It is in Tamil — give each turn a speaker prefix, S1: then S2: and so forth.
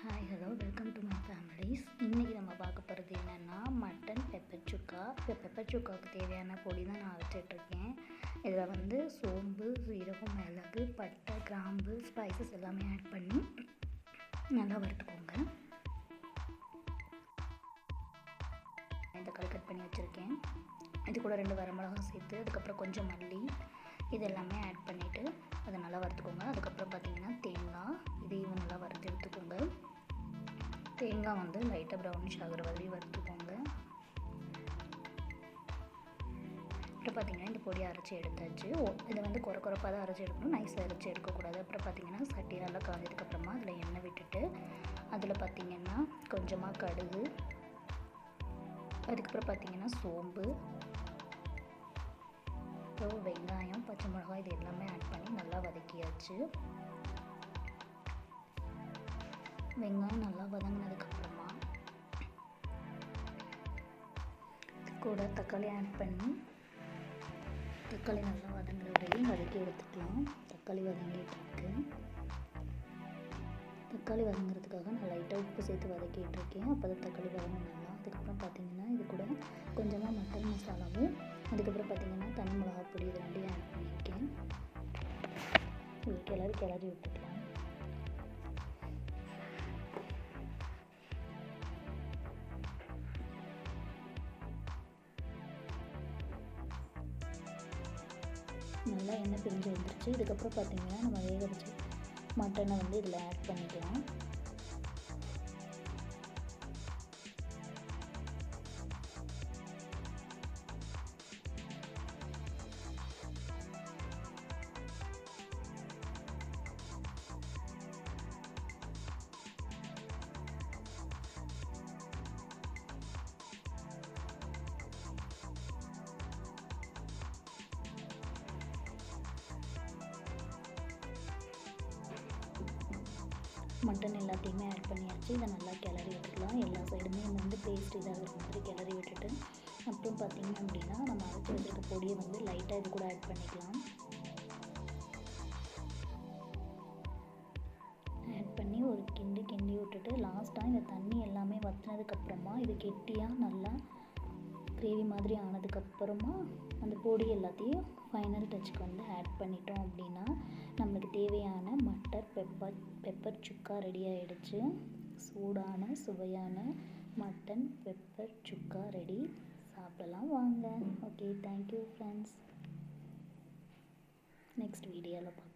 S1: Hi hello welcome to my families. இன்றைக்கி நம்ம பார்க்க போகிறது என்னென்னா மட்டன் பெப்பர் சுக்கா. இப்போ பெப்பர் சுக்காவுக்கு தேவையான பொடி தான் நான் அரைச்சிட்ருக்கேன். இதில் வந்து சோம்பு, சீரகம், மிளகு, பட்டை, கிராம்பு, ஸ்பைசஸ் எல்லாமே ஆட் பண்ணி நல்லா வறுத்துக்கோங்க. இந்த கட் பண்ணி வச்சுருக்கேன். இது கூட 2 வரமிளகாய் சேர்த்து, அதுக்கப்புறம் கொஞ்சம் மல்லி, இது எல்லாமே ஆட் பண்ணிவிட்டு அதை நல்லா வறுத்துக்கோங்க. அதுக்கப்புறம் பார்த்திங்கன்னா தேங்காய், இதையும் நல்லா வறுத்து எடுத்துக்கோங்க. தேங்காய் வந்து லைட்டாக ப்ரௌனிஷ் ஆகிற வரை வறுத்துக்கோங்க. அப்புறம் பார்த்திங்கன்னா இந்த பொடியை அரைச்சி எடுத்தாச்சு. இதை வந்து குறைப்பாக தான் அரைச்சி எடுக்கணும், நைஸாக அரைச்சி எடுக்கக்கூடாது. அப்புறம் பார்த்திங்கன்னா சட்டி நல்லா காஞ்சதுக்கப்புறமா அதில் எண்ணெய் விட்டுட்டு அதில் பார்த்திங்கன்னா கொஞ்சமாக கடுகு, அதுக்கப்புறம் பார்த்திங்கன்னா சோம்பு, அப்புறம் வெங்காயம், பச்சை மிளகாய், இது எல்லாமே ஆட் பண்ணி நல்லா வதக்கியாச்சு. வெங்காயம் நல்லா வதங்கினதுக்கப்புறமா இது கூட தக்காளி ஆட் பண்ணி தக்காளி நல்லா வதங்குற வரையும் வதக்கி எடுத்துக்கலாம். தக்காளி வதங்கிட்டுருக்கு. தக்காளி வதங்குறதுக்காக நான் லைட்டாக உப்பு சேர்த்து வதக்கிட்டுருக்கேன். அப்போ தான் தக்காளி வதங்கினா. அதுக்கப்புறம் பார்த்திங்கன்னா இது கூட கொஞ்சமாக மட்டன் மசாலாவும், அதுக்கப்புறம் பார்த்திங்கன்னா தனி மிளகாய் பொடி, இது 2 ஆட் பண்ணியிருக்கேன். கிளறி விட்டுக்கலாம். நல்லா எண்ணெய் பிரிஞ்சு வந்துருச்சு. இதுக்கப்புறம் பார்த்திங்கன்னா நம்ம வேக வச்சு மட்டனை வந்து இதில் ஆட் பண்ணிக்கலாம். மட்டன் எல்லாத்தையுமே ஆட் பண்ணியாச்சு. இதை நல்லா கிளறி விட்டுக்கலாம். எல்லா சைடுமே வந்து பேஸ்ட் இதாகிற மாதிரி கிளறி விட்டுட்டு, அப்புறம் பார்த்திங்க அப்படின்னா நம்ம அரைச்சி வச்சுருக்க பொடியை வந்து லைட்டாக இது கூட ஆட் பண்ணிக்கலாம். ஆட் பண்ணி ஒரு கிண்டி விட்டுட்டு லாஸ்ட்டாக இந்த தண்ணி எல்லாமே வற்றினதுக்கப்புறமா இது கெட்டியாக நல்லா கிரேவி மாதிரி ஆனதுக்கப்புறமா அந்த பொடி எல்லாத்தையும் ஃபைனல் டச்சுக்கு வந்து ஆட் பண்ணிட்டோம் அப்படின்னா நம்மளுக்கு தேவையான பெப்பர் சுக்கா ரெடி ஆகிடுச்சு. சூடான சுவையான மட்டன் பெப்பர் சுக்கா ரெடி. சாப்பிடலாம் வாங்க. Okay, thank you friends. நெக்ஸ்ட் வீடியோவில் பார்க்கலாம்.